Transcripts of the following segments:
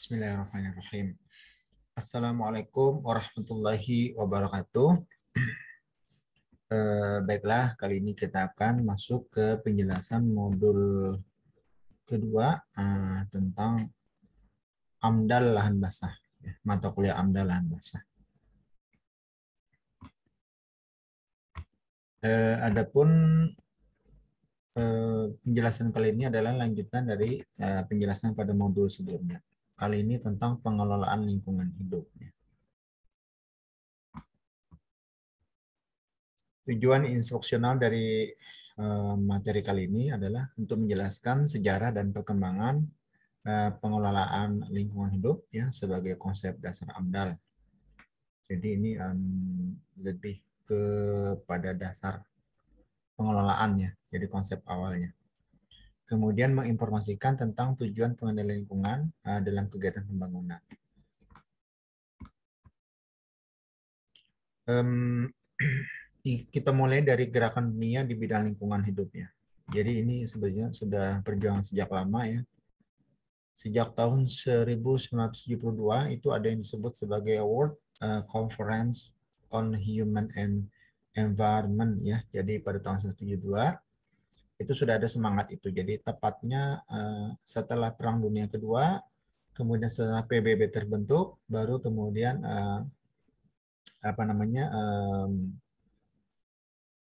Bismillahirrahmanirrahim. Assalamualaikum warahmatullahi wabarakatuh. Baiklah, kali ini kita akan masuk ke penjelasan modul kedua tentang AMDAL lahan basah, mata kuliah AMDAL lahan basah. Adapun penjelasan kali ini adalah lanjutan dari penjelasan pada modul sebelumnya. Kali ini tentang pengelolaan lingkungan hidup. Tujuan instruksional dari materi kali ini adalah untuk menjelaskan sejarah dan perkembangan pengelolaan lingkungan hidup ya sebagai konsep dasar AMDAL. Jadi ini lebih kepada dasar pengelolaannya, jadi konsep awalnya. Kemudian menginformasikan tentang tujuan pengendalian lingkungan dalam kegiatan pembangunan. Kita mulai dari gerakan dunia di bidang lingkungan hidupnya. Jadi ini sebenarnya sudah perjuangan sejak lama ya. Sejak tahun 1972 itu ada yang disebut sebagai World Conference on Human and Environment ya. Jadi pada tahun 1972 itu sudah ada semangat itu. Jadi tepatnya setelah Perang Dunia Kedua, kemudian setelah PBB terbentuk, baru kemudian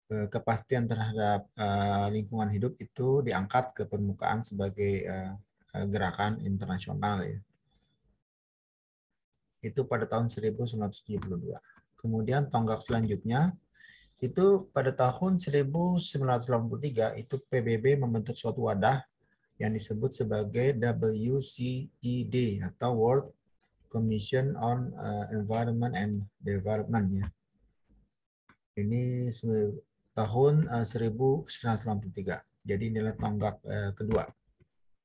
kepastian terhadap lingkungan hidup itu diangkat ke permukaan sebagai gerakan internasional ya. Itu pada tahun 1972. Kemudian tonggak selanjutnya itu pada tahun 1983 itu PBB membentuk suatu wadah yang disebut sebagai WCED atau World Commission on Environment and Development ya. Ini tahun 1993. Jadi inilah tonggak kedua.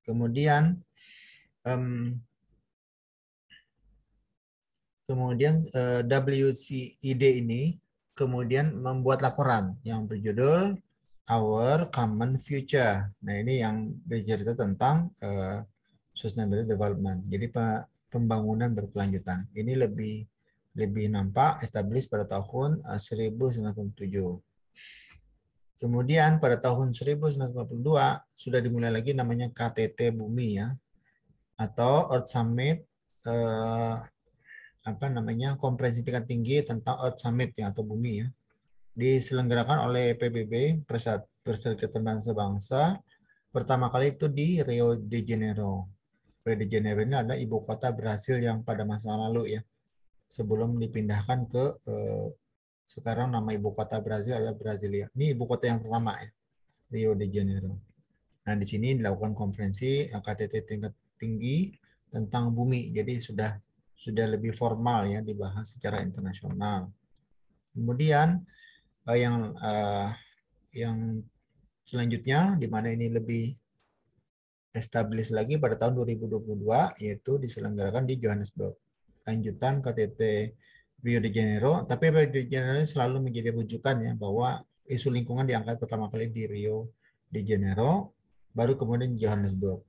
Kemudian WCED ini kemudian membuat laporan yang berjudul Our Common Future. Nah ini yang bercerita tentang sustainable development. Jadi pembangunan berkelanjutan. Ini lebih nampak established pada tahun 1997. Kemudian pada tahun 1992 sudah dimulai lagi namanya KTT Bumi ya, atau Earth Summit konferensi tingkat tinggi tentang Earth Summit ya atau Bumi ya, diselenggarakan oleh PBB Perserikatan Bangsa-Bangsa pertama kali itu di Rio de Janeiro. Rio de Janeiro ini adalah ibu kota Brasil yang pada masa lalu ya, sebelum dipindahkan ke sekarang nama ibu kota Brasil adalah Brasilia. Ini ibu kota yang pertama ya, Rio de Janeiro. Nah, di sini dilakukan konferensi KTT tingkat tinggi tentang bumi. Jadi sudah lebih formal ya dibahas secara internasional. Kemudian yang selanjutnya di mana ini lebih established lagi pada tahun 2022 yaitu diselenggarakan di Johannesburg. Lanjutan KTT Rio de Janeiro, tapi Rio de Janeiro selalu menjadi rujukan ya bahwa isu lingkungan diangkat pertama kali di Rio de Janeiro, baru kemudian Johannesburg.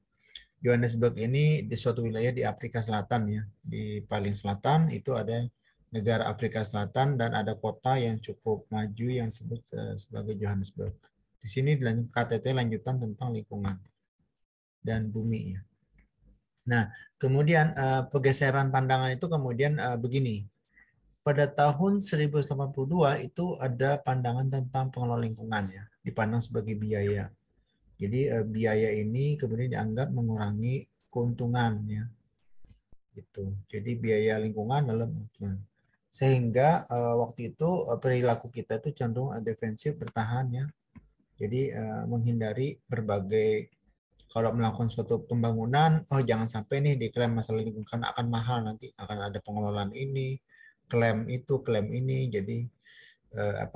Johannesburg ini di suatu wilayah di Afrika Selatan ya, di paling selatan itu ada negara Afrika Selatan dan ada kota yang cukup maju yang disebut sebagai Johannesburg. Di sini KTT lanjutan tentang lingkungan dan bumi ya. Nah, kemudian pergeseran pandangan itu kemudian begini. Pada tahun 1982 itu ada pandangan tentang pengelolaan lingkungan ya, dipandang sebagai biaya. Jadi biaya ini kemudian dianggap mengurangi keuntungan ya. Gitu. Jadi biaya lingkungan dalam sehingga waktu itu perilaku kita itu cenderung defensif bertahan ya. Jadi menghindari berbagai kalau melakukan suatu pembangunan, oh jangan sampai nih diklaim masalah lingkungan karena akan mahal nanti akan ada pengelolaan ini, klaim itu, klaim ini, jadi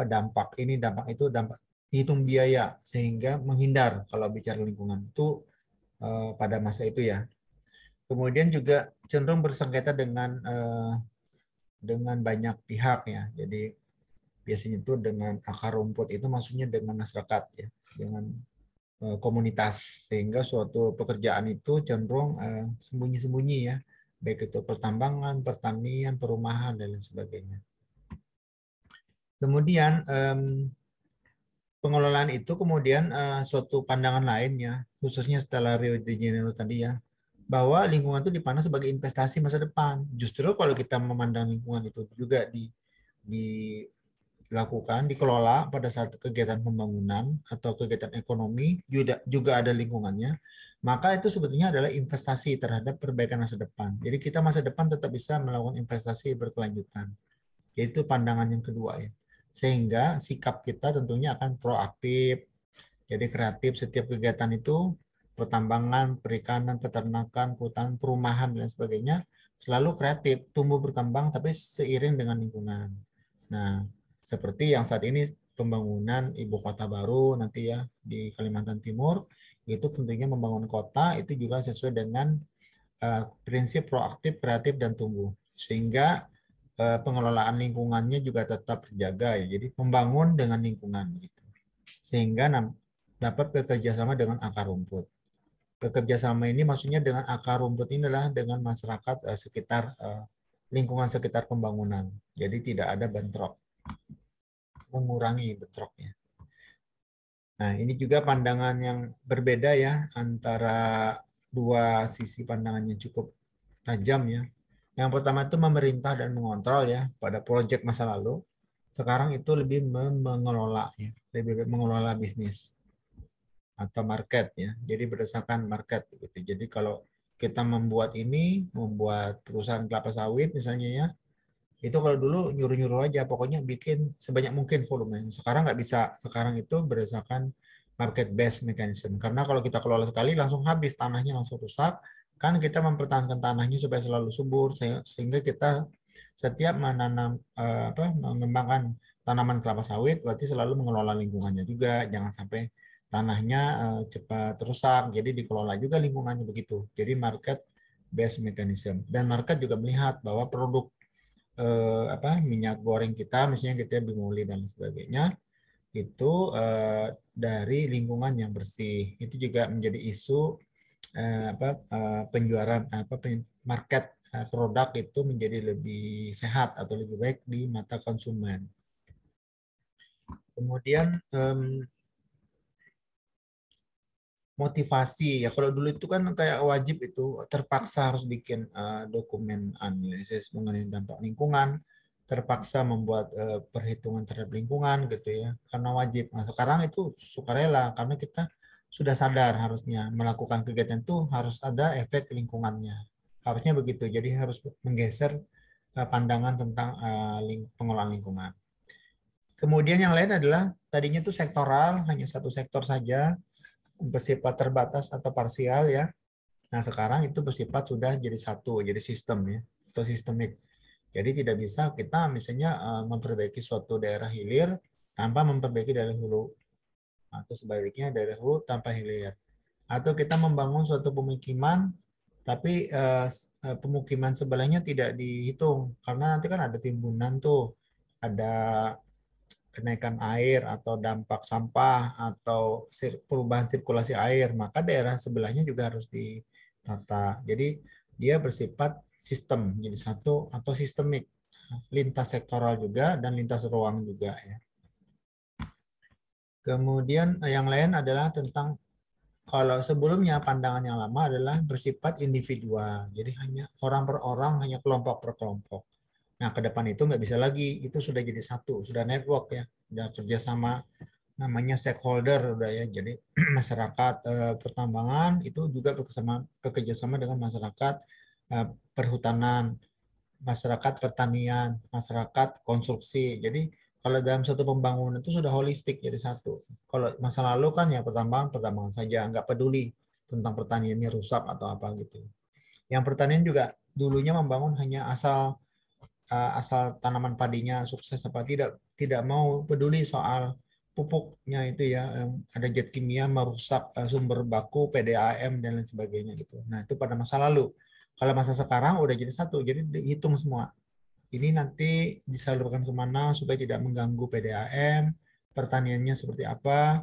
dampak ini, dampak itu, dampak hitung biaya sehingga menghindar kalau bicara lingkungan itu pada masa itu ya. Kemudian juga cenderung bersengketa dengan banyak pihak ya. Jadi biasanya itu dengan akar rumput itu maksudnya dengan masyarakat ya, dengan komunitas sehingga suatu pekerjaan itu cenderung sembunyi-sembunyi ya baik itu pertambangan, pertanian, perumahan, dan lain sebagainya. Kemudian pengelolaan itu kemudian suatu pandangan lainnya, khususnya setelah Rio de Janeiro tadi ya, bahwa lingkungan itu dipandang sebagai investasi masa depan. Justru kalau kita memandang lingkungan itu juga dilakukan, dikelola pada saat kegiatan pembangunan atau kegiatan ekonomi juga ada lingkungannya, maka itu sebetulnya adalah investasi terhadap perbaikan masa depan. Jadi kita masa depan tetap bisa melakukan investasi berkelanjutan. Yaitu pandangan yang kedua ya. Sehingga sikap kita tentunya akan proaktif, jadi kreatif setiap kegiatan itu, pertambangan, perikanan, peternakan, kehutanan, perumahan, dan sebagainya, selalu kreatif, tumbuh berkembang, tapi seiring dengan lingkungan. Nah, seperti yang saat ini pembangunan ibu kota baru nanti ya di Kalimantan Timur, itu tentunya membangun kota itu juga sesuai dengan prinsip proaktif, kreatif, dan tumbuh. Sehingga pengelolaan lingkungannya juga tetap terjaga ya. Jadi membangun dengan lingkungan gitu. Sehingga dapat bekerja sama dengan akar rumput. Bekerja sama ini maksudnya dengan akar rumput ini adalah dengan masyarakat sekitar lingkungan sekitar pembangunan. Jadi tidak ada bentrok, mengurangi bentroknya. Nah, ini juga pandangan yang berbeda ya antara dua sisi pandangannya cukup tajam ya. Yang pertama itu memerintah dan mengontrol ya pada proyek masa lalu. Sekarang itu lebih mengelola ya, lebih mengelola bisnis atau market ya. Jadi berdasarkan market gitu. Jadi kalau kita membuat perusahaan kelapa sawit misalnya ya, itu kalau dulu nyuruh-nyuruh aja, pokoknya bikin sebanyak mungkin volume. Sekarang nggak bisa. Sekarang itu berdasarkan market based mechanism. Karena kalau kita kelola sekali langsung habis, tanahnya langsung rusak. Kan kita mempertahankan tanahnya supaya selalu subur, sehingga kita setiap menanam mengembangkan tanaman kelapa sawit, berarti selalu mengelola lingkungannya juga. Jangan sampai tanahnya cepat rusak. Jadi dikelola juga lingkungannya begitu. Jadi market based mechanism. Dan market juga melihat bahwa produk minyak goreng kita, misalnya kita bimoli dan sebagainya, itu dari lingkungan yang bersih. Itu juga menjadi isu penjualan market produk itu menjadi lebih sehat atau lebih baik di mata konsumen. Kemudian motivasi ya, kalau dulu itu kan kayak wajib itu terpaksa harus bikin dokumen analisis mengenai dampak lingkungan, terpaksa membuat perhitungan terhadap lingkungan gitu ya, karena wajib. Nah sekarang itu sukarela karena kita sudah sadar harusnya melakukan kegiatan itu harus ada efek lingkungannya, harusnya begitu. Jadi harus menggeser pandangan tentang pengelolaan lingkungan. Kemudian yang lain adalah tadinya itu sektoral, hanya satu sektor saja, bersifat terbatas atau parsial ya. Nah, sekarang itu bersifat sudah jadi satu, jadi sistem ya, atau sistemik. Jadi tidak bisa kita misalnya memperbaiki suatu daerah hilir tanpa memperbaiki daerah hulu, atau sebaliknya daerah hulu tanpa hilir. Atau kita membangun suatu pemukiman tapi pemukiman sebelahnya tidak dihitung karena nanti kan ada timbunan tuh, ada kenaikan air atau dampak sampah atau perubahan sirkulasi air, maka daerah sebelahnya juga harus ditata. Jadi dia bersifat sistem, jadi satu atau sistemik, lintas sektoral juga dan lintas ruang juga ya. Kemudian yang lain adalah tentang kalau sebelumnya pandangan yang lama adalah bersifat individual, jadi hanya orang per orang, hanya kelompok per kelompok. Nah, ke depan itu nggak bisa lagi, itu sudah jadi satu, sudah network ya, sudah kerjasama, namanya stakeholder udah ya. Jadi masyarakat pertambangan itu juga bekerja sama dengan masyarakat perhutanan, masyarakat pertanian, masyarakat konstruksi. Jadi kalau dalam satu pembangunan itu sudah holistik jadi satu. Kalau masa lalu kan ya pertambangan saja, nggak peduli tentang pertaniannya rusak atau apa gitu. Yang pertanian juga dulunya membangun hanya asal tanaman padinya sukses apa tidak mau peduli soal pupuknya itu ya, ada zat kimia merusak sumber baku PDAM dan lain sebagainya gitu. Nah itu pada masa lalu. Kalau masa sekarang udah jadi satu, jadi dihitung semua. Ini nanti disalurkan kemana supaya tidak mengganggu PDAM, pertaniannya seperti apa,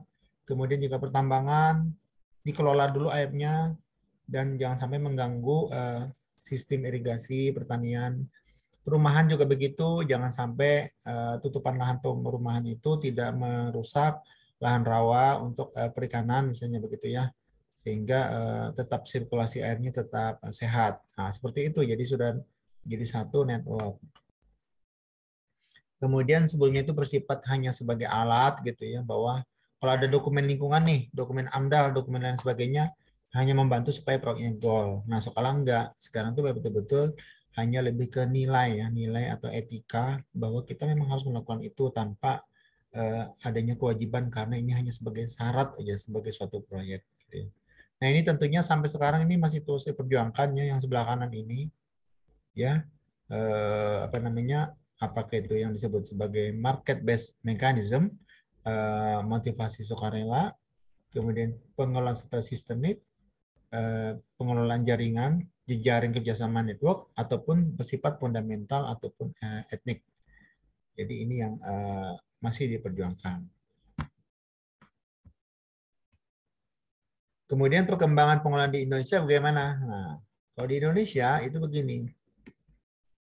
kemudian juga pertambangan dikelola dulu airnya dan jangan sampai mengganggu sistem irigasi, pertanian, perumahan juga begitu. Jangan sampai tutupan lahan perumahan itu tidak merusak lahan rawa untuk perikanan misalnya begitu ya, sehingga tetap sirkulasi airnya tetap sehat. Nah, seperti itu. Jadi sudah jadi satu network. Kemudian sebelumnya itu bersifat hanya sebagai alat gitu ya, bahwa kalau ada dokumen lingkungan nih, dokumen AMDAL, dokumen lain sebagainya, hanya membantu supaya proyeknya goal. Nah sekarang enggak, sekarang tuh betul-betul hanya lebih ke nilai ya, nilai atau etika bahwa kita memang harus melakukan itu tanpa adanya kewajiban karena ini hanya sebagai syarat aja sebagai suatu proyek. Gitu ya. Nah ini tentunya sampai sekarang ini masih terus diperjuangkannya yang sebelah kanan ini ya, apa namanya, apakah itu yang disebut sebagai market based mechanism, motivasi sukarela, kemudian pengelolaan secara sistemik, pengelolaan jaringan, jejaring kerjasama network, ataupun bersifat fundamental ataupun etnik. Jadi ini yang masih diperjuangkan. Kemudian perkembangan pengelolaan di Indonesia bagaimana? Nah, kalau di Indonesia itu begini,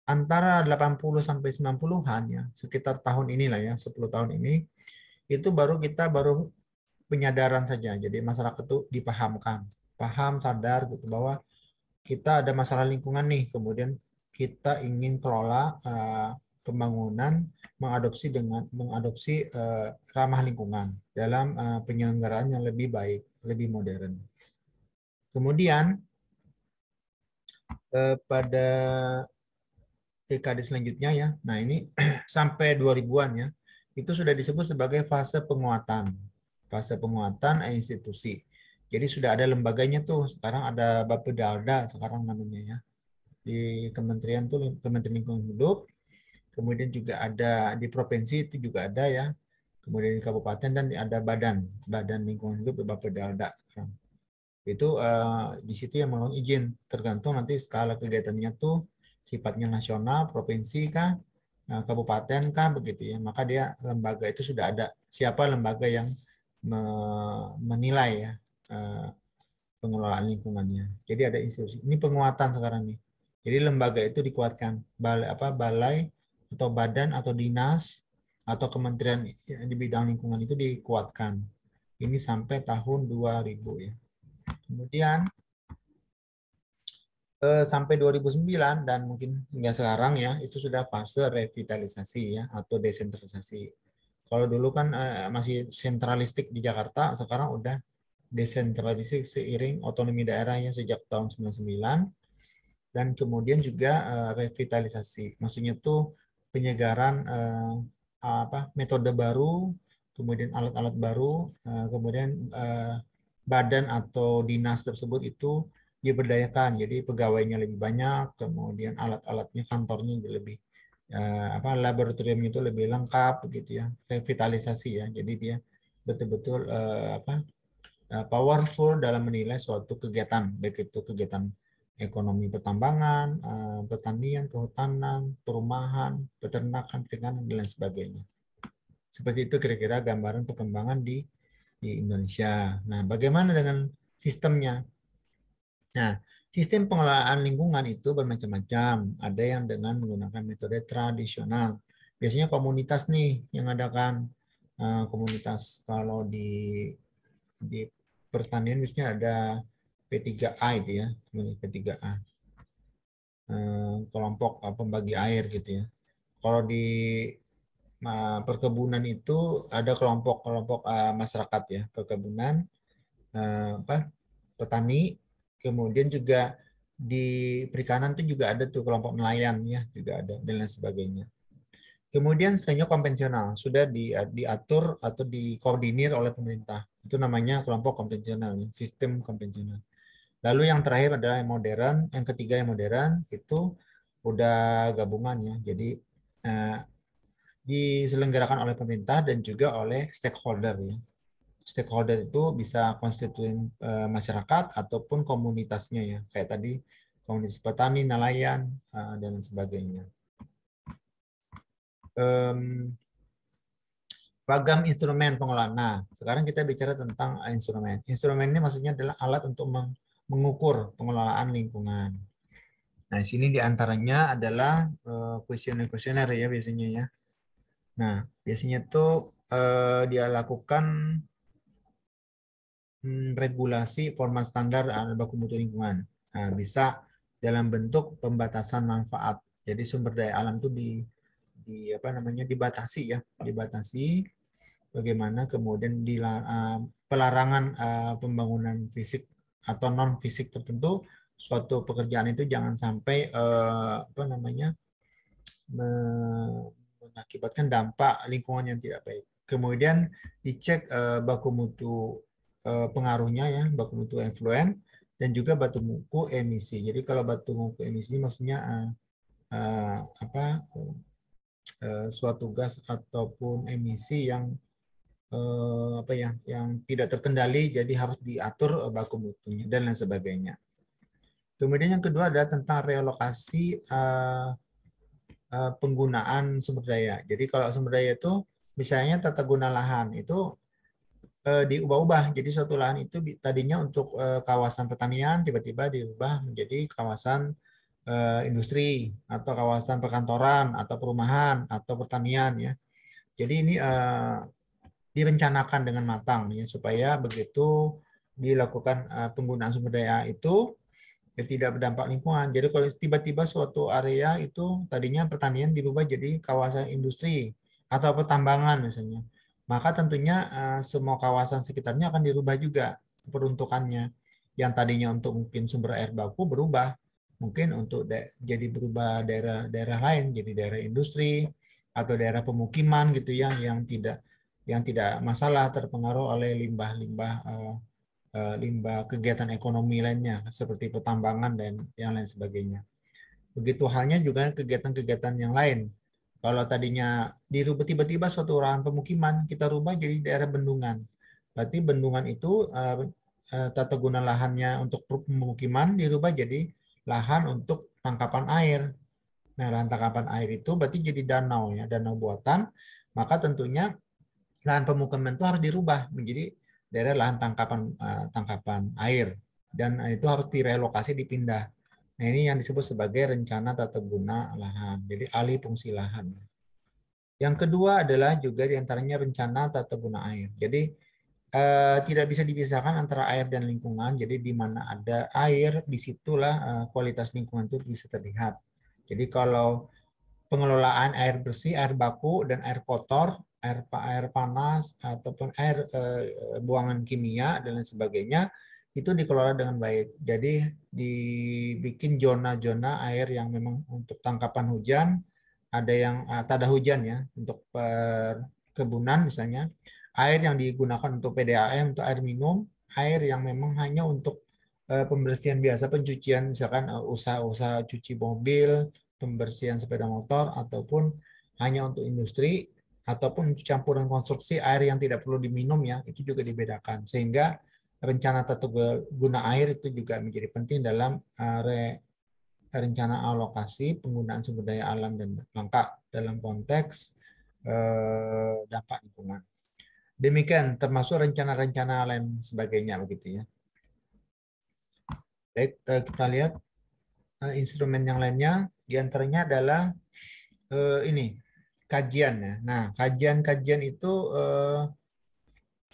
antara 80 sampai 90-an ya, sekitar tahun inilah ya, 10 tahun ini, itu kita baru penyadaran saja. Jadi masyarakat itu dipahamkan, paham, sadar gitu bahwa kita ada masalah lingkungan nih, kemudian kita ingin kelola pembangunan mengadopsi ramah lingkungan dalam penyelenggaraan yang lebih baik, lebih modern. Kemudian pada dekade selanjutnya ya. Nah, ini sampai 2000-an ya. Itu sudah disebut sebagai fase penguatan. Fase penguatan institusi. Jadi sudah ada lembaganya tuh. Sekarang ada Bapedalda sekarang namanya ya. Di kementerian tuh Kementerian Lingkungan Hidup. Kemudian juga ada di provinsi itu juga ada ya. Kemudian di kabupaten dan ada Badan Lingkungan Hidup Bapedalda sekarang. Itu di situ yang mengeluarkan izin, tergantung nanti skala kegiatannya tuh sifatnya nasional, provinsi kah, kabupaten kah begitu ya. Maka dia lembaga itu sudah ada siapa lembaga yang menilai ya pengelolaan lingkungannya. Jadi ada institusi. Ini penguatan sekarang nih. Jadi lembaga itu dikuatkan. Balai atau badan atau dinas atau kementerian di bidang lingkungan itu dikuatkan. Ini sampai tahun 2000 ya. Kemudian sampai 2009 dan mungkin hingga sekarang ya itu sudah fase revitalisasi ya atau desentralisasi. Kalau dulu kan masih sentralistik di Jakarta, sekarang udah desentralisasi seiring otonomi daerahnya sejak tahun 99 dan kemudian juga revitalisasi. Maksudnya tuh penyegaran metode baru, kemudian alat-alat baru, kemudian badan atau dinas tersebut itu diberdayakan, jadi pegawainya lebih banyak, kemudian alat-alatnya kantornya lebih laboratoriumnya itu lebih lengkap begitu ya, revitalisasi ya, jadi dia betul-betul powerful dalam menilai suatu kegiatan, baik itu kegiatan ekonomi pertambangan, pertanian, kehutanan, perumahan, peternakan, perikanan dan lain sebagainya. Seperti itu kira-kira gambaran perkembangan di Indonesia. Nah, bagaimana dengan sistemnya? Nah, sistem pengelolaan lingkungan itu bermacam-macam. Ada yang dengan menggunakan metode tradisional. Biasanya komunitas nih yang adakan komunitas. Kalau di pertanian biasanya ada P3A itu ya, P3A. Kelompok pembagi air gitu ya. Kalau di perkebunan itu ada kelompok-kelompok masyarakat ya, perkebunan, petani, kemudian juga di perikanan itu juga ada tuh kelompok nelayan ya, juga ada dan lain sebagainya. Kemudian selanjutnya konvensional sudah diatur atau dikoordinir oleh pemerintah. Itu namanya kelompok konvensional, sistem konvensional. Lalu yang terakhir adalah yang modern, yang ketiga yang modern itu udah gabungannya. Jadi diselenggarakan oleh pemerintah dan juga oleh stakeholder ya. Stakeholder itu bisa konstituen masyarakat ataupun komunitasnya ya, kayak tadi komunitas petani, nelayan dan sebagainya. Ragam instrumen pengelolaan. Nah, sekarang kita bicara tentang instrumen. Instrumen ini maksudnya adalah alat untuk mengukur pengelolaan lingkungan. Nah, di sini diantaranya adalah kuesioner-kuesioner ya biasanya ya. Nah, biasanya tuh dia lakukan regulasi format standar baku mutu lingkungan. Nah, bisa dalam bentuk pembatasan manfaat. Jadi sumber daya alam itu di apa namanya dibatasi ya, dibatasi bagaimana kemudian di pelarangan pembangunan fisik atau non fisik tertentu suatu pekerjaan itu jangan sampai apa namanya mengakibatkan dampak lingkungan yang tidak baik. Kemudian dicek baku mutu pengaruhnya ya, baku mutu efluen dan juga baku mutu emisi. Jadi kalau baku mutu emisi maksudnya apa suatu gas ataupun emisi yang apa ya, yang tidak terkendali jadi harus diatur baku mutunya dan lain sebagainya. Kemudian yang kedua adalah tentang relokasi penggunaan sumber daya. Jadi kalau sumber daya itu misalnya tata guna lahan itu diubah-ubah. Jadi suatu lahan itu tadinya untuk kawasan pertanian tiba-tiba diubah menjadi kawasan industri atau kawasan perkantoran atau perumahan atau pertanian ya. Jadi ini direncanakan dengan matang ya supaya begitu dilakukan penggunaan sumber daya itu ya tidak berdampak lingkungan. Jadi kalau tiba-tiba suatu area itu tadinya pertanian dirubah jadi kawasan industri atau pertambangan misalnya, maka tentunya semua kawasan sekitarnya akan dirubah juga peruntukannya. Yang tadinya untuk mungkin sumber air baku berubah, mungkin untuk jadi berubah daerah-daerah lain, jadi daerah industri atau daerah pemukiman gitu ya, yang tidak masalah terpengaruh oleh limbah-limbah limbah kegiatan ekonomi lainnya seperti pertambangan dan yang lain sebagainya. Begitu halnya juga kegiatan-kegiatan yang lain. Kalau tadinya dirubah tiba-tiba suatu lahan pemukiman, kita rubah jadi daerah bendungan. Berarti bendungan itu tata guna lahannya untuk pemukiman dirubah jadi lahan untuk tangkapan air. Nah, lahan tangkapan air itu berarti jadi danau ya, danau buatan. Maka tentunya lahan pemukiman itu harus dirubah menjadi daerah lahan tangkapan air dan itu harus direlokasi dipindah. Nah, ini yang disebut sebagai rencana tata guna lahan. Jadi alih fungsi lahan. Yang kedua adalah juga diantaranya rencana tata guna air. Jadi tidak bisa dipisahkan antara air dan lingkungan. Jadi di mana ada air, disitulah kualitas lingkungan itu bisa terlihat. Jadi kalau pengelolaan air bersih, air baku, dan air kotor, air panas, ataupun air buangan kimia, dan lain sebagainya, itu dikelola dengan baik. Jadi dibikin zona-zona air yang memang untuk tangkapan hujan, ada yang tada hujan ya, untuk perkebunan misalnya, air yang digunakan untuk PDAM, untuk air minum, air yang memang hanya untuk pembersihan biasa, pencucian, misalkan usaha-usaha cuci mobil, pembersihan sepeda motor, ataupun hanya untuk industri, ataupun campuran konstruksi air yang tidak perlu diminum ya, itu juga dibedakan. Sehingga rencana tata guna air itu juga menjadi penting dalam rencana alokasi penggunaan sumber daya alam dan langka dalam konteks dampak lingkungan. Demikian termasuk rencana-rencana lain sebagainya begitu ya. Baik, kita lihat instrumen yang lainnya, diantaranya adalah ini kajian ya. Nah, kajian-kajian itu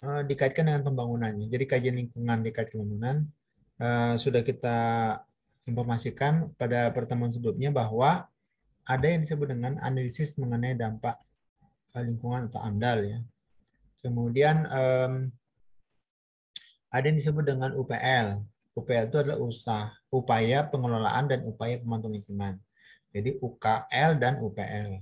dikaitkan dengan pembangunannya. Jadi kajian lingkungan dikaitkan pembangunan sudah kita informasikan pada pertemuan sebelumnya bahwa ada yang disebut dengan analisis mengenai dampak lingkungan atau AMDAL ya. Kemudian ada yang disebut dengan UPL. UPL itu adalah upaya pengelolaan dan upaya pemantauan lingkungan. Jadi UKL dan UPL.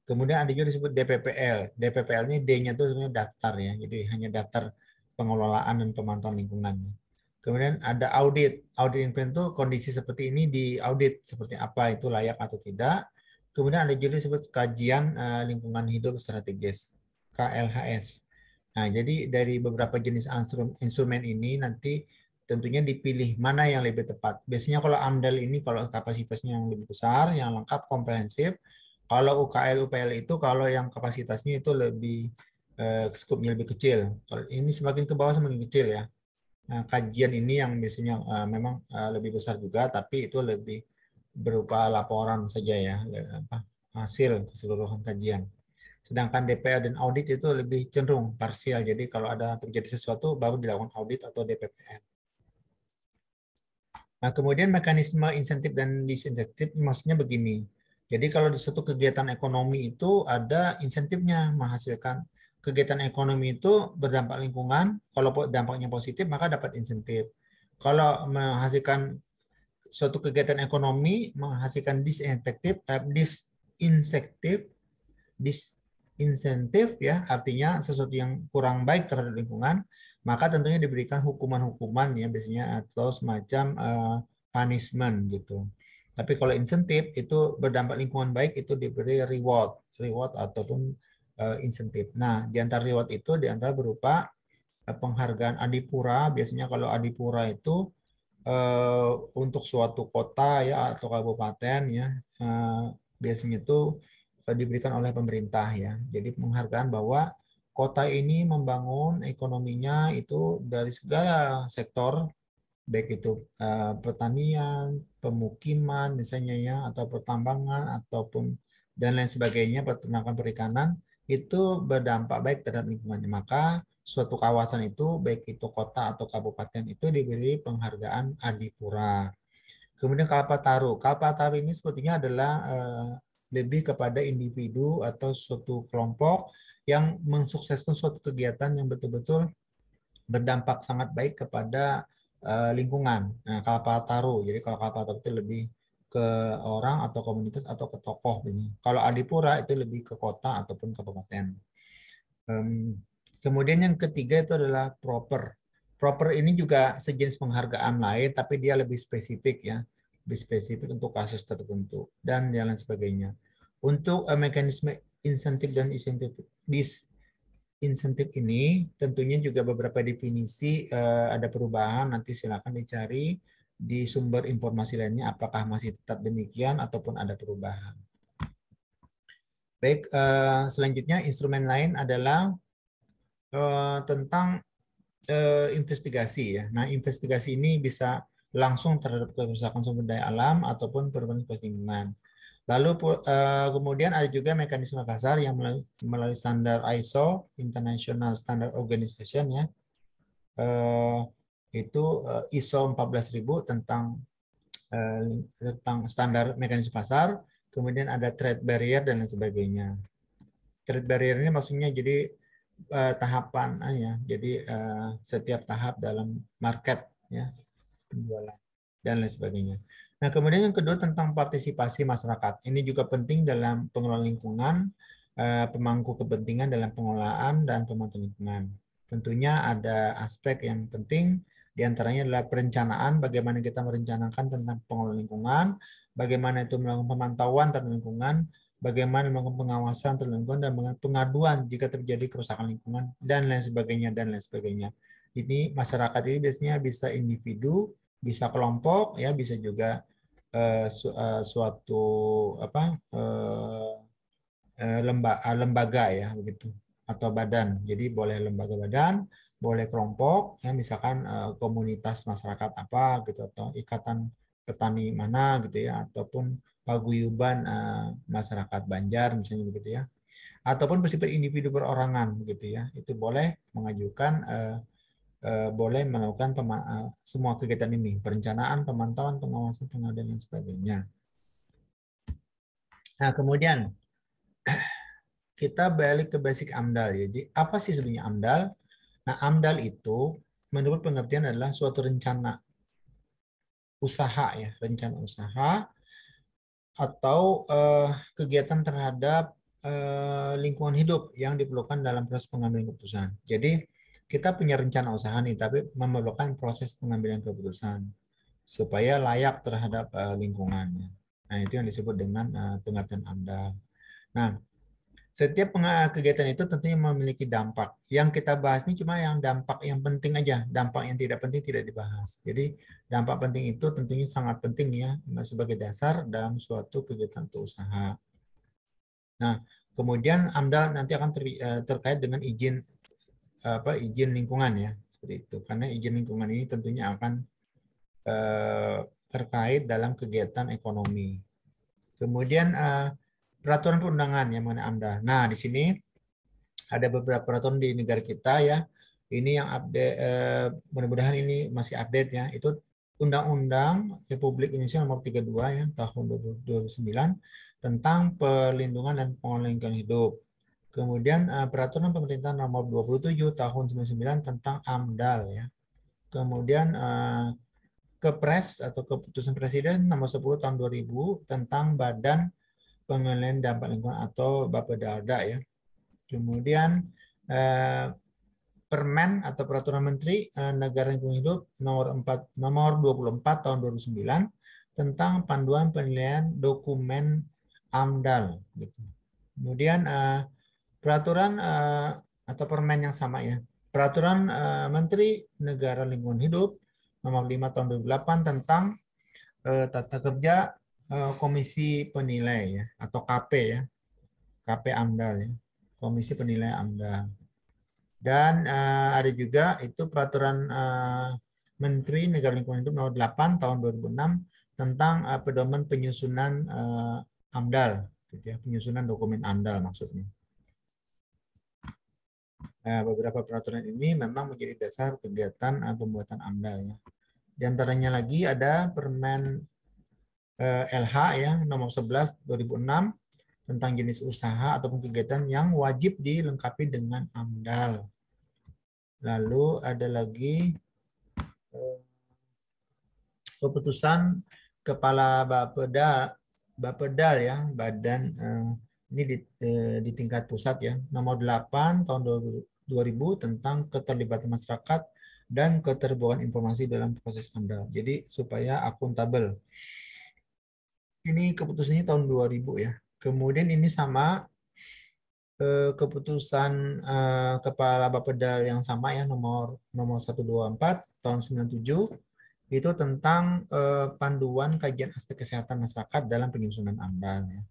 Kemudian ada juga disebut DPPL. DPPL ini D-nya itu sebenarnya daftar ya. Jadi hanya daftar pengelolaan dan pemantauan lingkungan. Kemudian ada audit. Audit lingkungan itu kondisi seperti ini di audit seperti apa itu layak atau tidak. Kemudian ada juga disebut kajian lingkungan hidup strategis, KLHS. Nah, jadi dari beberapa jenis instrumen ini nanti tentunya dipilih mana yang lebih tepat. Biasanya kalau AMDAL ini kalau kapasitasnya yang lebih besar, yang lengkap, komprehensif. Kalau UKL, UPL itu kalau yang kapasitasnya itu lebih skupnya lebih kecil. Kalau ini semakin ke bawah semakin kecil ya. Nah, kajian ini yang biasanya memang lebih besar juga, tapi itu lebih berupa laporan saja ya, hasil keseluruhan kajian. Sedangkan DPR dan audit itu lebih cenderung parsial. Jadi kalau ada terjadi sesuatu baru dilakukan audit atau DPPM. Nah, kemudian mekanisme insentif dan disinsentif maksudnya begini. Jadi kalau di suatu kegiatan ekonomi itu ada insentifnya menghasilkan kegiatan ekonomi itu berdampak lingkungan, kalau dampaknya positif maka dapat insentif. Kalau menghasilkan suatu kegiatan ekonomi menghasilkan disinsentif ya, artinya sesuatu yang kurang baik terhadap lingkungan, maka tentunya diberikan hukuman-hukuman ya biasanya atau semacam punishment gitu. Tapi kalau insentif itu berdampak lingkungan baik itu diberi reward ataupun insentif. Nah, di antara reward itu di antara berupa penghargaan adipura. Biasanya kalau adipura itu untuk suatu kota ya atau kabupaten ya biasanya itu diberikan oleh pemerintah ya. Jadi penghargaan bahwa kota ini membangun ekonominya itu dari segala sektor, baik itu pertanian, pemukiman misalnya ya, atau pertambangan ataupun dan lain sebagainya, peternakan perikanan itu berdampak baik terhadap lingkungannya. Maka suatu kawasan itu baik itu kota atau kabupaten itu diberi penghargaan Adipura. Kemudian Kalpataru. Kalpataru ini sebetulnya adalah lebih kepada individu atau suatu kelompok yang mensukseskan suatu kegiatan yang betul-betul berdampak sangat baik kepada lingkungan. Nah, Kalpataru. Jadi kalau Kalpataru itu lebih ke orang atau komunitas atau ke tokoh. Kalau Adipura itu lebih ke kota ataupun kabupaten. Kemudian yang ketiga itu adalah proper. Proper ini juga sejenis penghargaan lain, tapi dia lebih spesifik ya, lebih spesifik untuk kasus tertentu dan lain sebagainya. Untuk mekanisme insentif dan insentif ini tentunya juga beberapa definisi ada perubahan. Nanti silakan dicari di sumber informasi lainnya apakah masih tetap demikian ataupun ada perubahan. Baik, selanjutnya instrumen lain adalah tentang investigasi ya. Nah, investigasi ini bisa langsung terhadap kerusakan sumber daya alam ataupun perubahan lingkungan. Lalu kemudian ada juga mekanisme kasar yang melalui standar ISO International Standard Organization ya. Itu ISO 14.000 tentang standar mekanisme pasar. Kemudian ada trade barrier dan lain sebagainya. Trade barrier ini maksudnya jadi tahapan ya. Jadi setiap tahap dalam market ya, penjualan dan lain sebagainya. Nah, kemudian yang kedua tentang partisipasi masyarakat. Ini juga penting dalam pengelolaan lingkungan, pemangku kepentingan dalam pengelolaan dan pemantauan lingkungan. Tentunya ada aspek yang penting, diantaranya adalah perencanaan, bagaimana kita merencanakan tentang pengelolaan lingkungan, bagaimana itu melakukan pemantauan terhadap lingkungan, bagaimana melakukan pengawasan terhadap lingkungan, dan pengaduan jika terjadi kerusakan lingkungan, dan lain sebagainya, dan lain sebagainya. Ini masyarakat ini biasanya bisa individu, bisa kelompok, ya bisa juga suatu apa lembaga ya begitu atau badan. Jadi boleh lembaga badan, boleh kelompok, ya misalkan komunitas masyarakat apa gitu atau ikatan petani mana gitu ya ataupun paguyuban masyarakat Banjar misalnya begitu ya. Ataupun bersifat individu perorangan begitu ya. Itu boleh mengajukan boleh melakukan semua kegiatan ini, perencanaan, pemantauan, pengawasan, pengadaan dan sebagainya. Nah, kemudian kita balik ke basic AMDAL. Jadi, apa sih sebenarnya AMDAL? Nah, AMDAL itu menurut pengertian adalah suatu rencana usaha ya, rencana usaha atau kegiatan terhadap lingkungan hidup yang diperlukan dalam proses pengambilan keputusan. Jadi, kita punya rencana usaha nih, tapi memerlukan proses pengambilan keputusan supaya layak terhadap lingkungannya. Nah, itu yang disebut dengan pengertian AMDAL. Nah, setiap kegiatan itu tentunya memiliki dampak. Yang kita bahas ini cuma yang dampak yang penting aja. Dampak yang tidak penting tidak dibahas. Jadi dampak penting itu tentunya sangat penting ya sebagai dasar dalam suatu kegiatan atau usaha. Nah, kemudian AMDAL nanti akan terkait dengan izin izin lingkungan ya seperti itu. Karena izin lingkungan ini tentunya akan terkait dalam kegiatan ekonomi. Kemudian peraturan perundangan yang mengenai AMDAL. Nah, di sini ada beberapa peraturan di negara kita ya. Ini yang update, mudah-mudahan ini masih update ya. Itu Undang-Undang Republik Indonesia Nomor 32 ya tahun 2009 tentang perlindungan dan pengelolaan lingkungan hidup. Kemudian peraturan pemerintah nomor 27 tahun 99 tentang AMDAL ya. Kemudian Kepres atau keputusan Presiden nomor 10 tahun 2000 tentang Badan Pengelolaan Dampak Lingkungan atau Bapedalda ya. Kemudian Permen atau Peraturan Menteri Negara Lingkungan Hidup nomor 24 tahun 2009 tentang panduan penilaian dokumen AMDAL gitu. Kemudian peraturan atau permen yang sama ya. Peraturan Menteri Negara Lingkungan Hidup nomor 5 tahun 2008 tentang tata kerja Komisi Penilai ya atau KP ya. KP AMDAL ya. Komisi Penilai AMDAL. Dan ada juga itu peraturan Menteri Negara Lingkungan Hidup nomor 8 tahun 2006 tentang pedoman penyusunan AMDAL, gitu ya, penyusunan dokumen AMDAL maksudnya. Nah, beberapa peraturan ini memang menjadi dasar kegiatan pembuatan AMDAL ya. Di antaranya lagi ada Permen LH ya nomor 11 2006 tentang jenis usaha ataupun kegiatan yang wajib dilengkapi dengan AMDAL. Lalu ada lagi keputusan Kepala Bapedal ya, badan ini di tingkat pusat ya, nomor 8 tahun 2000 tentang keterlibatan masyarakat dan keterbukaan informasi dalam proses AMDAL. Jadi supaya akuntabel. Ini keputusannya tahun 2000 ya. Kemudian ini sama keputusan Kepala Bapedal yang sama ya nomor 124 tahun 97 itu tentang panduan kajian aspek kesehatan masyarakat dalam penyusunan AMDAL ya.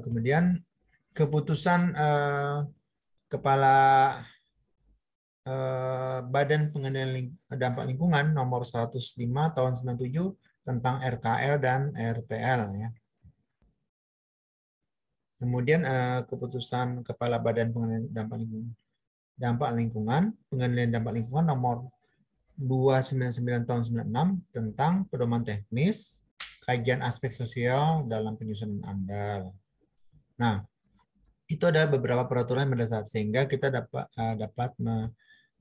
Kemudian keputusan Kepala Badan Pengendalian Dampak Lingkungan nomor 105 tahun 97 tentang RKL dan RPL ya. Kemudian keputusan Kepala Badan Pengendalian Dampak Lingkungan nomor 299 tahun 96 tentang pedoman teknis kajian aspek sosial dalam penyusunan AMDAL. Nah, itu ada beberapa peraturan mendasar sehingga kita dapat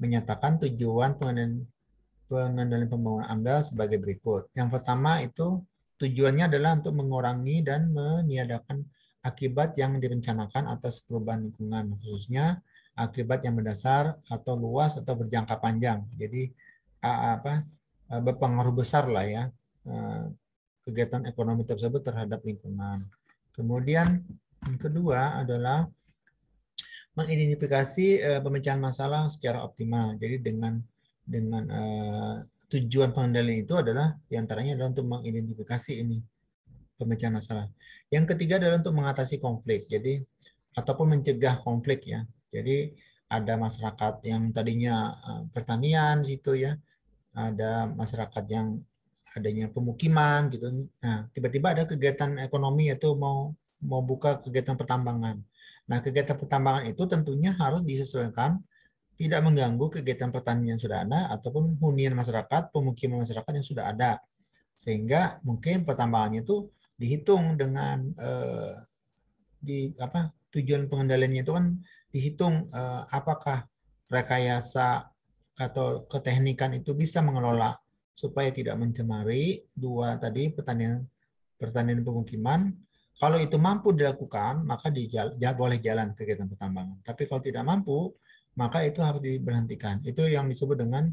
menyatakan tujuan pengendalian pembangunan AMDAL sebagai berikut. Yang pertama itu tujuannya adalah untuk mengurangi dan meniadakan akibat yang direncanakan atas perubahan lingkungan, khususnya akibat yang mendasar atau luas atau berjangka panjang. Jadi berpengaruh besar lah ya kegiatan ekonomi tersebut terhadap lingkungan. Kemudian yang kedua adalah mengidentifikasi pemecahan masalah secara optimal. Jadi dengan tujuan pengendalian itu adalah diantaranya adalah untuk mengidentifikasi ini pemecahan masalah. Yang ketiga adalah untuk mengatasi konflik. Jadi ataupun mencegah konflik ya. Jadi ada masyarakat yang tadinya pertanian situ ya, ada masyarakat yang adanya pemukiman gitu. Nah, tiba-tiba ada kegiatan ekonomi yaitu mau buka kegiatan pertambangan. Nah, kegiatan pertambangan itu tentunya harus disesuaikan tidak mengganggu kegiatan pertanian yang sudah ada ataupun hunian masyarakat, pemukiman masyarakat yang sudah ada. Sehingga mungkin pertambangannya itu dihitung dengan tujuan pengendaliannya itu kan dihitung apakah rekayasa atau keteknikan itu bisa mengelola supaya tidak mencemari dua tadi pertanian pemukiman. Kalau itu mampu dilakukan, maka boleh jalan kegiatan pertambangan. Tapi kalau tidak mampu, maka itu harus diberhentikan. Itu yang disebut dengan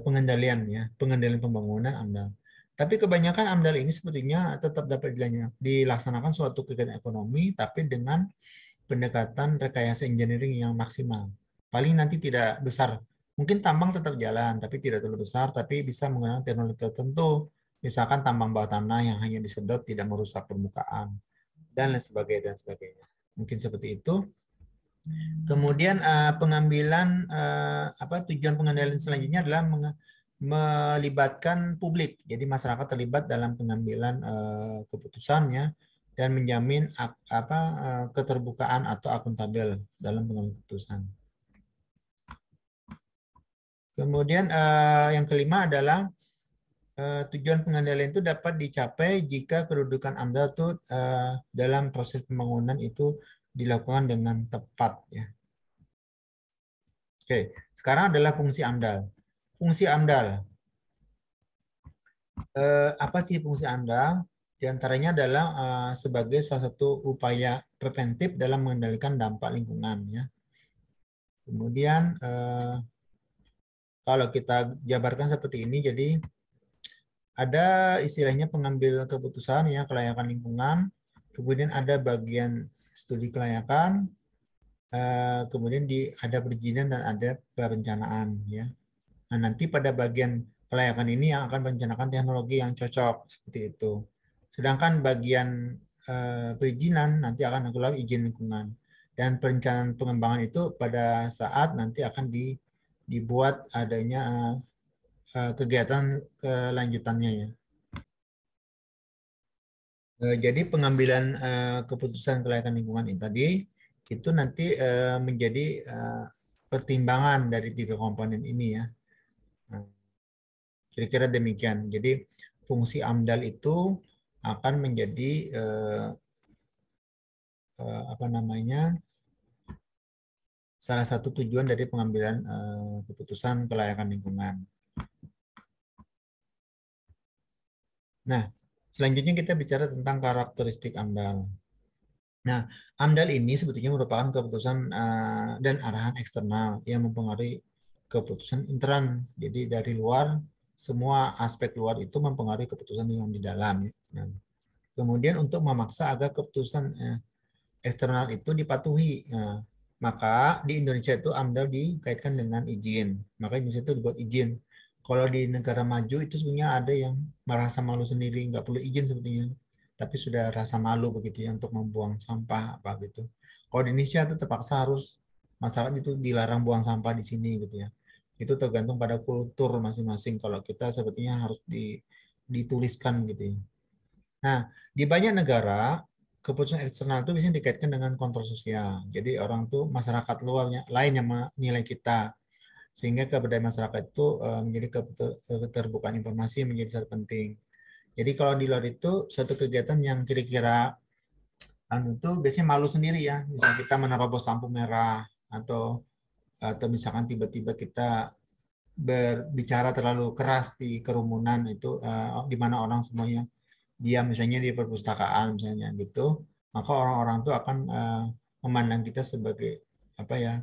pengendalian ya, pengendalian pembangunan AMDAL. Tapi kebanyakan AMDAL ini sebetulnya tetap dapat dilaksanakan suatu kegiatan ekonomi, tapi dengan pendekatan rekayasa engineering yang maksimal. Paling nanti tidak besar. Mungkin tambang tetap jalan, tapi tidak terlalu besar, tapi bisa menggunakan teknologi tertentu. Misalkan tambang bawah tanah yang hanya disedot, tidak merusak permukaan, dan lain sebagainya. Mungkin seperti itu. Kemudian pengambilan tujuan pengendalian selanjutnya adalah melibatkan publik. Jadi masyarakat terlibat dalam pengambilan keputusannya dan menjamin keterbukaan atau akuntabel dalam pengambilan keputusan. Kemudian yang kelima adalah tujuan pengendalian itu dapat dicapai jika kedudukan AMDAL itu dalam proses pembangunan itu dilakukan dengan tepat ya. Oke, sekarang adalah fungsi AMDAL. Fungsi AMDAL. Apa sih fungsi AMDAL? Di antaranya adalah sebagai salah satu upaya preventif dalam mengendalikan dampak lingkungan ya. Kemudian kalau kita jabarkan seperti ini, jadi ada istilahnya pengambil keputusan ya kelayakan lingkungan, kemudian ada bagian studi kelayakan, kemudian ada perizinan dan ada perencanaan ya. Nah, nanti pada bagian kelayakan ini yang akan merencanakan teknologi yang cocok seperti itu. Sedangkan bagian perizinan nanti akan mengelola izin lingkungan dan perencanaan pengembangan itu pada saat nanti akan dibuat adanya kegiatan kelanjutannya ya. Jadi pengambilan keputusan kelayakan lingkungan ini tadi itu nanti menjadi pertimbangan dari tiga komponen ini ya. Kira-kira demikian. Jadi fungsi AMDAL itu akan menjadi salah satu tujuan dari pengambilan keputusan kelayakan lingkungan. Nah, selanjutnya kita bicara tentang karakteristik AMDAL. Nah, AMDAL ini sebetulnya merupakan keputusan dan arahan eksternal yang mempengaruhi keputusan internal. Jadi dari luar, semua aspek luar itu mempengaruhi keputusan yang di dalam. Ya. Nah, kemudian untuk memaksa agar keputusan eksternal itu dipatuhi. Nah, maka di Indonesia itu AMDAL dikaitkan dengan izin. Maka Indonesia itu dibuat izin. Kalau di negara maju itu sebenarnya ada yang merasa malu sendiri, nggak perlu izin sebetulnya. Tapi sudah rasa malu begitu ya untuk membuang sampah apa gitu. Kalau di Indonesia itu terpaksa harus masyarakat itu dilarang buang sampah di sini gitu ya. Itu tergantung pada kultur masing-masing. Kalau kita sepertinya harus dituliskan gitu ya. Nah, di banyak negara keputusan eksternal itu biasanya dikaitkan dengan kontrol sosial. Jadi orang tuh masyarakat luarnya lain yang menilai kita sehingga keberadaan masyarakat itu menjadi keterbukaan informasi yang menjadi sangat penting. Jadi kalau di luar itu suatu kegiatan yang kira-kira itu biasanya malu sendiri ya. Misalnya kita menerobos lampu merah atau misalkan tiba-tiba kita berbicara terlalu keras di kerumunan itu di mana orang semuanya dia misalnya di perpustakaan misalnya gitu, maka orang-orang itu akan memandang kita sebagai apa ya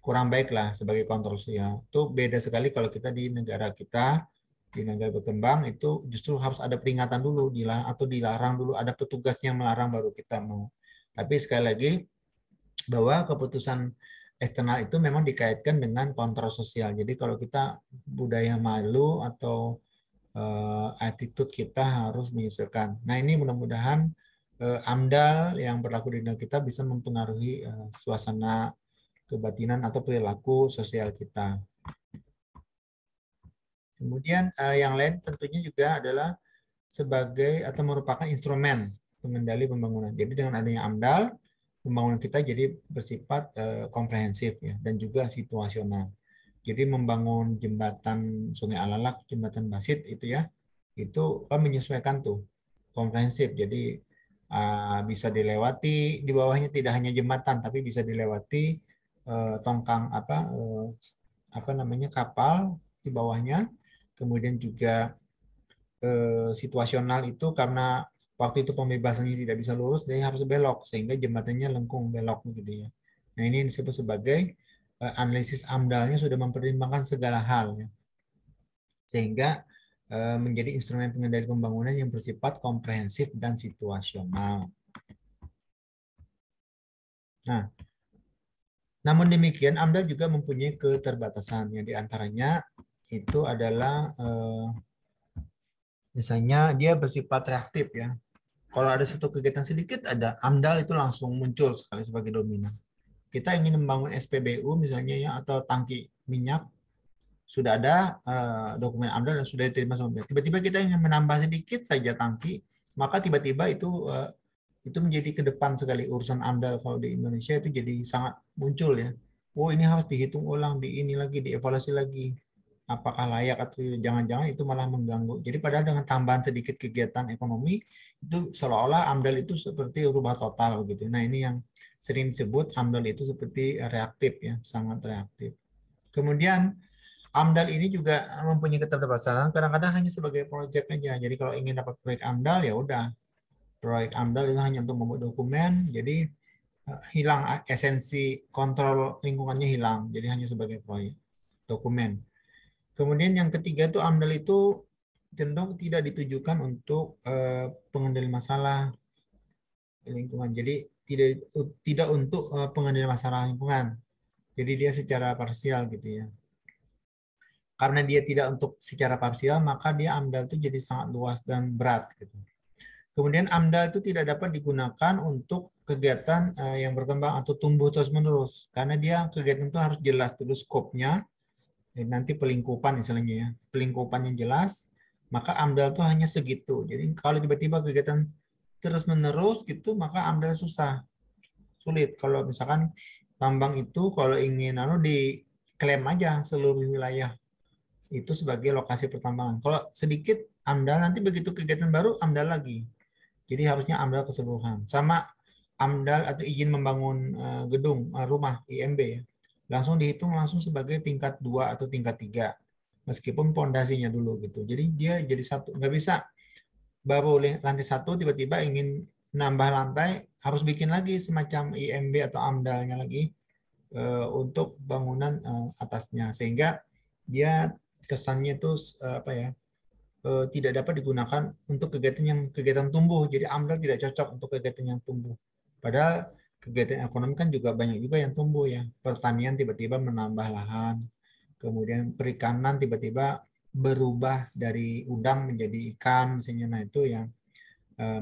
kurang baik lah sebagai kontrol sosial. Itu beda sekali kalau kita di negara kita di negara berkembang itu justru harus ada peringatan dulu dilarang atau dilarang dulu ada petugas yang melarang baru kita mau. Tapi sekali lagi bahwa keputusan eksternal itu memang dikaitkan dengan kontrol sosial. Jadi kalau kita budaya malu atau attitude kita harus menyesuaikan. Nah ini mudah-mudahan AMDAL yang berlaku di negara kita bisa mempengaruhi suasana kebatinan atau perilaku sosial kita. Kemudian yang lain tentunya juga adalah sebagai atau merupakan instrumen pengendali pembangunan. Jadi dengan adanya AMDAL, pembangunan kita jadi bersifat komprehensif ya dan juga situasional. Jadi membangun jembatan Sungai Alalak, jembatan Basit itu ya, itu kan menyesuaikan tuh komprehensif. Jadi bisa dilewati di bawahnya tidak hanya jembatan tapi bisa dilewati tongkang apa namanya kapal di bawahnya. Kemudian juga situasional itu karena waktu itu pembebasannya tidak bisa lurus, dia harus belok sehingga jembatannya lengkung belok gitu ya. Nah ini disebut sebagai analisis AMDAL-nya sudah mempertimbangkan segala hal ya. Sehingga menjadi instrumen pengendali pembangunan yang bersifat komprehensif dan situasional. Nah, namun demikian AMDAL juga mempunyai keterbatasan yang diantaranya itu adalah misalnya dia bersifat reaktif ya. Kalau ada satu kegiatan sedikit, ada AMDAL itu langsung muncul sekali sebagai dominan. kita ingin membangun SPBU misalnya ya, atau tangki minyak, sudah ada dokumen AMDAL dan sudah diterima sama BEA. Tiba-tiba kita ingin menambah sedikit saja tangki, maka tiba-tiba itu menjadi ke depan sekali urusan AMDAL kalau di Indonesia itu jadi sangat muncul ya. Oh ini harus dihitung ulang, di ini lagi, dievaluasi lagi. Apakah layak atau jangan-jangan itu malah mengganggu. Jadi padahal dengan tambahan sedikit kegiatan ekonomi, itu seolah-olah AMDAL itu seperti rubah total gitu. Nah ini yang sering disebut AMDAL itu seperti reaktif ya, sangat reaktif. Kemudian AMDAL ini juga mempunyai keterbatasan, kadang-kadang hanya sebagai proyek aja. Jadi kalau ingin dapat proyek AMDAL ya udah, proyek AMDAL itu hanya untuk membuat dokumen, jadi hilang esensi kontrol lingkungannya hilang, jadi hanya sebagai proyek dokumen. Kemudian yang ketiga itu AMDAL itu cenderung tidak ditujukan untuk pengendalian masalah lingkungan. Jadi tidak untuk pengendalian masalah lingkungan. Jadi dia secara parsial gitu ya. Karena dia tidak untuk secara parsial, maka dia AMDAL itu jadi sangat luas dan berat gitu. Kemudian AMDAL itu tidak dapat digunakan untuk kegiatan yang berkembang atau tumbuh terus-menerus. Karena dia kegiatan itu harus jelas dulu skopnya, nanti pelingkupan misalnya ya. Pelingkupannya jelas, maka AMDAL itu hanya segitu. Jadi kalau tiba-tiba kegiatan terus-menerus gitu, maka AMDAL susah. Sulit. Kalau misalkan tambang itu kalau ingin diklaim aja seluruh wilayah itu sebagai lokasi pertambangan. Kalau sedikit AMDAL, nanti begitu kegiatan baru AMDAL lagi. Jadi harusnya AMDAL keseluruhan. Sama AMDAL atau izin membangun gedung, rumah, IMB ya. Langsung dihitung langsung sebagai tingkat 2 atau tingkat 3. Meskipun pondasinya dulu gitu. Jadi dia jadi satu. Nggak bisa baru lantai 1 tiba-tiba ingin nambah lantai, harus bikin lagi semacam IMB atau AMDAL-nya lagi untuk bangunan atasnya. Sehingga dia kesannya itu apa ya, tidak dapat digunakan untuk kegiatan tumbuh. Jadi AMDAL tidak cocok untuk kegiatan yang tumbuh. Padahal kegiatan ekonomi kan juga banyak juga yang tumbuh ya. Pertanian tiba-tiba menambah lahan, kemudian perikanan tiba-tiba berubah dari udang menjadi ikan misalnya. Nah itu yang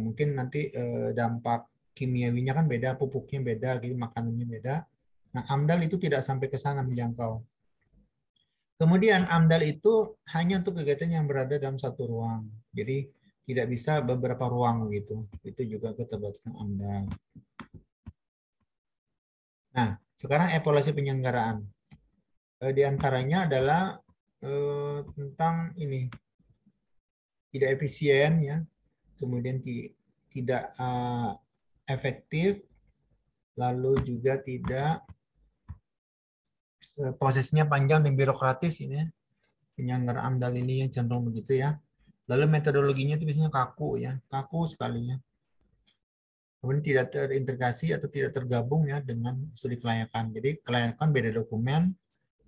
mungkin nanti dampak kimiawinya kan beda, pupuknya beda, gitu, makanannya beda. Nah AMDAL itu tidak sampai ke sana menjangkau. Kemudian AMDAL itu hanya untuk kegiatan yang berada dalam satu ruang. Jadi tidak bisa beberapa ruang gitu. Itu juga keterbatasan AMDAL. Nah, sekarang evaluasi penyelenggaraan. Di antaranya adalah tentang ini, tidak efisien ya, kemudian tidak efektif, lalu juga tidak prosesnya panjang dan birokratis ini ya. Penyelenggaraan AMDAL ini yang cenderung begitu ya. Lalu metodologinya itu biasanya kaku ya, kaku sekali ya. Kemudian tidak terintegrasi atau tidak tergabung ya dengan studi kelayakan. Jadi kelayakan beda dokumen,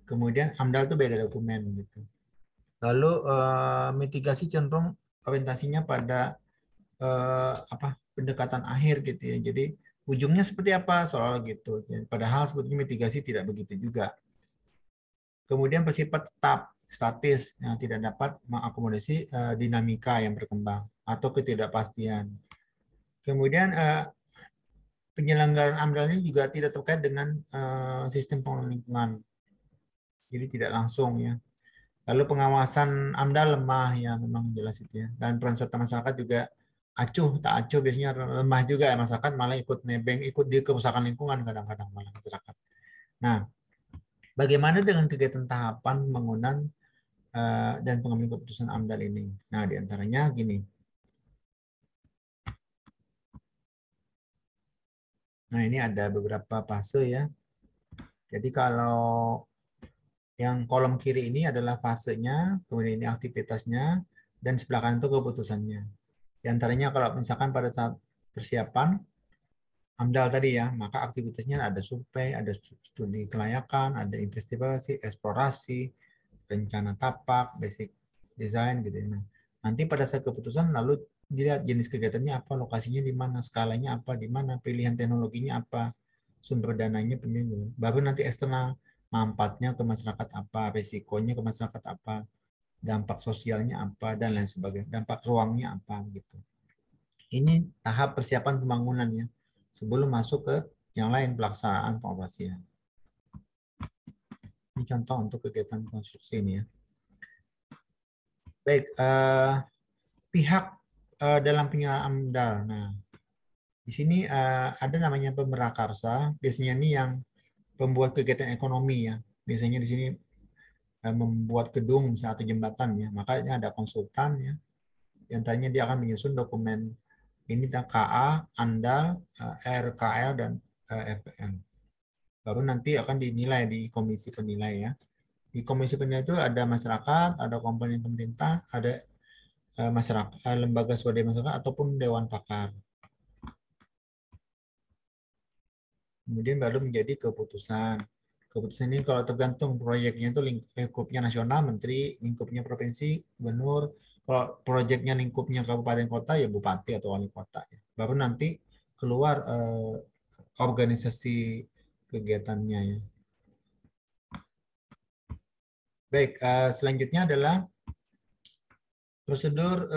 kemudian AMDAL itu beda dokumen gitu. Lalu mitigasi cenderung orientasinya pada pendekatan akhir gitu ya. Jadi ujungnya seperti apa soal gitu. Padahal sebetulnya mitigasi tidak begitu juga. Kemudian bersifat tetap statis yang tidak dapat mengakomodasi dinamika yang berkembang atau ketidakpastian. Kemudian penyelenggaraan AMDAL-nya juga tidak terkait dengan sistem pengelolaan lingkungan. Jadi tidak langsung ya. Lalu pengawasan AMDAL lemah ya, memang jelas itu ya. Dan peran serta masyarakat juga acuh, tak acuh biasanya lemah juga ya, masyarakat malah ikut nebeng, ikut di kerusakan lingkungan kadang-kadang malah masyarakat. Nah, bagaimana dengan kegiatan tahapan pembangunan dan pengambilan keputusan AMDAL ini? Nah, diantaranya gini. Nah, ini ada beberapa fase ya. Jadi kalau yang kolom kiri ini adalah fasenya, kemudian ini aktivitasnya, dan sebelah kanan itu keputusannya. Di antaranya kalau misalkan pada saat persiapan AMDAL tadi ya, maka aktivitasnya ada survei, ada studi kelayakan, ada investigasi, eksplorasi, rencana tapak, basic design gitu ya. Nah, nanti pada saat keputusan lalu dilihat jenis kegiatannya apa, lokasinya di mana, skalanya apa, di mana, pilihan teknologinya apa, sumber dananya penting. Baru nanti eksternal, manfaatnya ke masyarakat apa, resikonya ke masyarakat apa, dampak sosialnya apa, dan lain sebagainya, dampak ruangnya apa gitu. Ini tahap persiapan pembangunan ya, sebelum masuk ke yang lain pelaksanaan pengoperasian. Ini contoh untuk kegiatan konstruksi ini ya. Baik, pihak dalam penyelenggaraan AMDAL. Nah, di sini ada namanya pemerakarsa. Biasanya ini yang pembuat kegiatan ekonomi ya. Biasanya di sini membuat gedung misalnya atau jembatan ya. Makanya ada konsultan ya. Yang tadinya dia akan menyusun dokumen ini KA, ANDAL, RKL dan FPL. Baru nanti akan dinilai di komisi penilai ya. Di komisi penilai itu ada masyarakat, ada komponen pemerintah, ada masyarakat, lembaga swadaya masyarakat ataupun dewan pakar. Kemudian baru menjadi keputusan. Keputusan ini kalau tergantung proyeknya itu lingkupnya nasional, menteri, lingkupnya provinsi, gubernur. Kalau proyeknya lingkupnya kabupaten kota ya bupati atau wali kota. Ya. Baru nanti keluar organisasi kegiatannya ya. Baik, selanjutnya adalah prosedur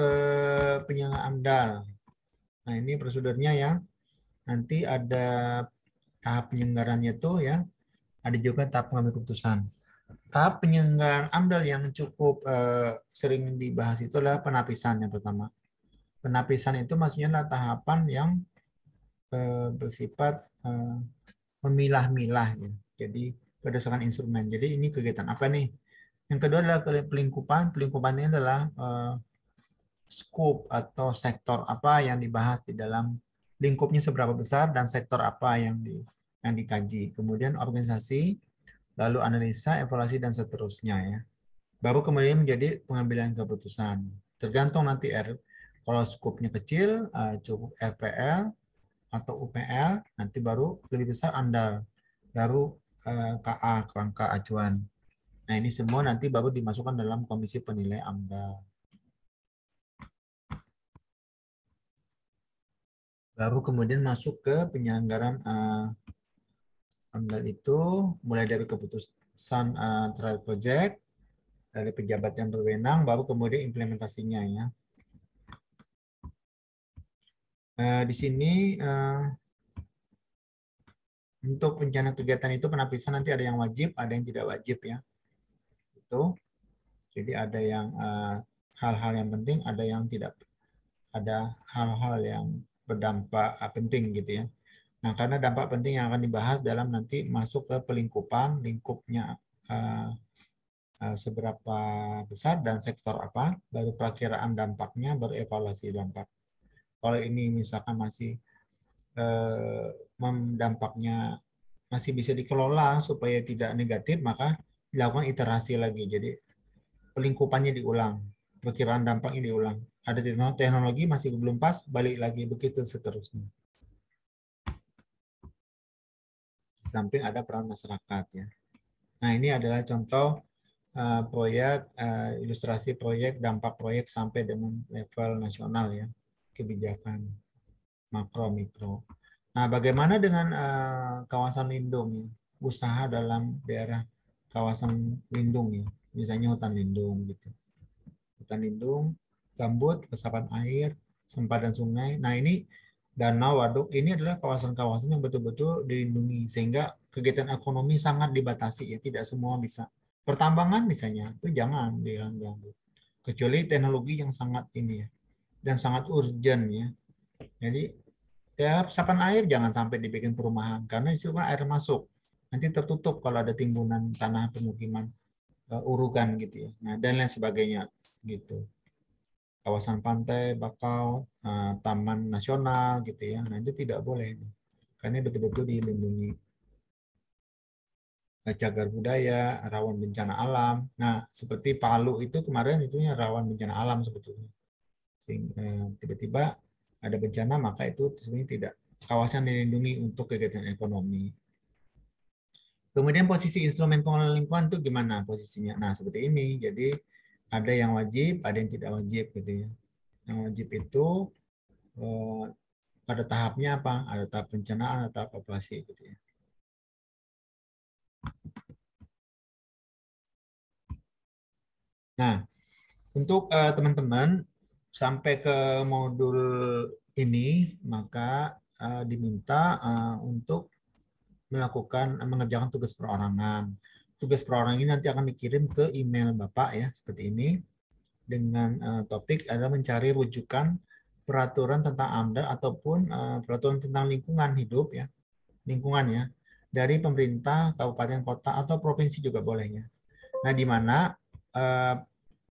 penyelenggaraan AMDAL. Nah ini prosedurnya ya. Nanti ada tahap penyelenggarannya itu ya. Ada juga tahap pengambil keputusan. Tahap penyelenggaraan AMDAL yang cukup sering dibahas itu adalah penapisan yang pertama. Penapisan itu maksudnya adalah tahapan yang bersifat memilah-milah. Ya. Jadi berdasarkan instrumen. Jadi ini kegiatan apa nih? Yang kedua adalah pelingkupan. Pelingkupan ini adalah scope atau sektor apa yang dibahas di dalam lingkupnya seberapa besar dan sektor apa yang dikaji. Kemudian organisasi, lalu analisa, evaluasi dan seterusnya ya. Baru kemudian menjadi pengambilan keputusan. Tergantung nanti kalau skopnya kecil cukup RPL atau UPL, nanti baru lebih besar ANDAL, baru KA, kerangka acuan. Nah ini semua nanti baru dimasukkan dalam komisi penilai AMDAL. Baru kemudian masuk ke penyelenggaraan AMDAL itu mulai dari keputusan terhadap proyek, dari pejabat yang berwenang, baru kemudian implementasinya ya. Di sini untuk rencana kegiatan itu penapisan nanti ada yang wajib, ada yang tidak wajib ya. Itu. Jadi ada yang hal-hal yang penting, ada yang tidak, ada hal-hal yang berdampak penting gitu ya. Nah, karena dampak penting yang akan dibahas dalam nanti masuk ke pelingkupan, lingkupnya seberapa besar dan sektor apa, baru perakiraan dampaknya, baru evaluasi dampak. Kalau ini misalkan masih dampaknya masih bisa dikelola supaya tidak negatif, maka dilakukan iterasi lagi. Jadi pelingkupannya diulang, perkiraan dampaknya diulang. Ada teknologi masih belum pas, balik lagi begitu seterusnya. Sampai ada peran masyarakat ya. Nah ini adalah contoh proyek, ilustrasi proyek, dampak proyek sampai dengan level nasional ya, kebijakan makro mikro. Nah bagaimana dengan kawasan lindung ya, usaha dalam daerah kawasan lindung ya, misalnya hutan lindung gitu. Hutan lindung, gambut, resapan air, sempadan sungai. Nah ini danau, waduk, ini adalah kawasan-kawasan yang betul-betul dilindungi sehingga kegiatan ekonomi sangat dibatasi ya, tidak semua bisa. Pertambangan misalnya itu jangan diganggu. Kecuali teknologi yang sangat ini ya dan sangat urgent ya. Jadi ya resapan air jangan sampai dibikin perumahan karena di situ kan air masuk. Nanti tertutup kalau ada timbunan tanah pemukiman urukan gitu ya. Nah, dan lain sebagainya gitu. Kawasan pantai, bakau, taman nasional gitu ya. Nah, itu tidak boleh. Karena betul-betul dilindungi. Cagar budaya, rawan bencana alam. Nah, seperti Palu itu kemarin itunya rawan bencana alam sebetulnya. Sehingga tiba-tiba ada bencana, maka itu sebenarnya tidak kawasan dilindungi untuk kegiatan ekonomi. Kemudian posisi instrumen pengelolaan lingkungan itu gimana posisinya? Nah, seperti ini. Jadi ada yang wajib, ada yang tidak wajib gitu ya. Yang wajib itu eh, pada tahapnya apa? Ada tahap perencanaan, ada tahap operasi gitu ya. Nah, untuk teman-teman sampai ke modul ini maka diminta untuk mengerjakan tugas perorangan. Tugas perorangan ini nanti akan dikirim ke email Bapak ya, seperti ini. Dengan topik adalah mencari rujukan peraturan tentang AMDAL ataupun peraturan tentang lingkungan hidup ya, lingkungan ya, dari pemerintah, kabupaten, kota, atau provinsi juga bolehnya. Nah, di mana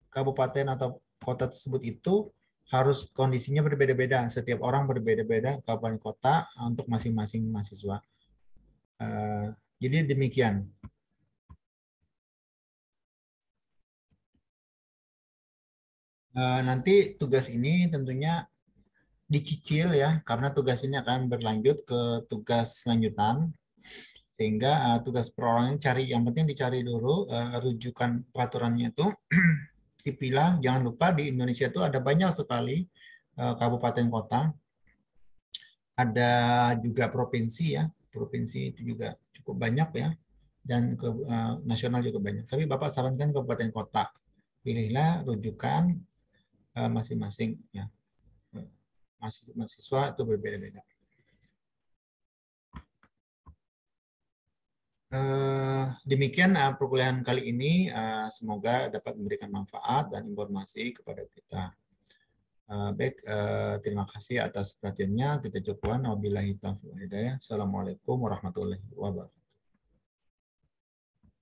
kabupaten atau kota tersebut itu harus kondisinya berbeda-beda. Setiap orang berbeda-beda, kabupaten kota untuk masing-masing mahasiswa. Jadi demikian. Nanti tugas ini tentunya dicicil ya, karena tugas ini akan berlanjut ke tugas lanjutan. Sehingga tugas perorangan cari, yang penting dicari dulu rujukan peraturannya itu dipilah. Jangan lupa di Indonesia itu ada banyak sekali kabupaten kota, ada juga provinsi ya, provinsi itu juga cukup banyak ya, dan nasional juga banyak. Tapi Bapak sarankan kabupaten kota, pilihlah rujukan masing-masing ya, mahasiswa itu berbeda-beda. Demikian perkuliahan kali ini, semoga dapat memberikan manfaat dan informasi kepada kita. Baik, terima kasih atas perhatiannya. Kita cukupkan. Wabillahi taufiq wal hidayah. Assalamualaikum warahmatullahi wabarakatuh.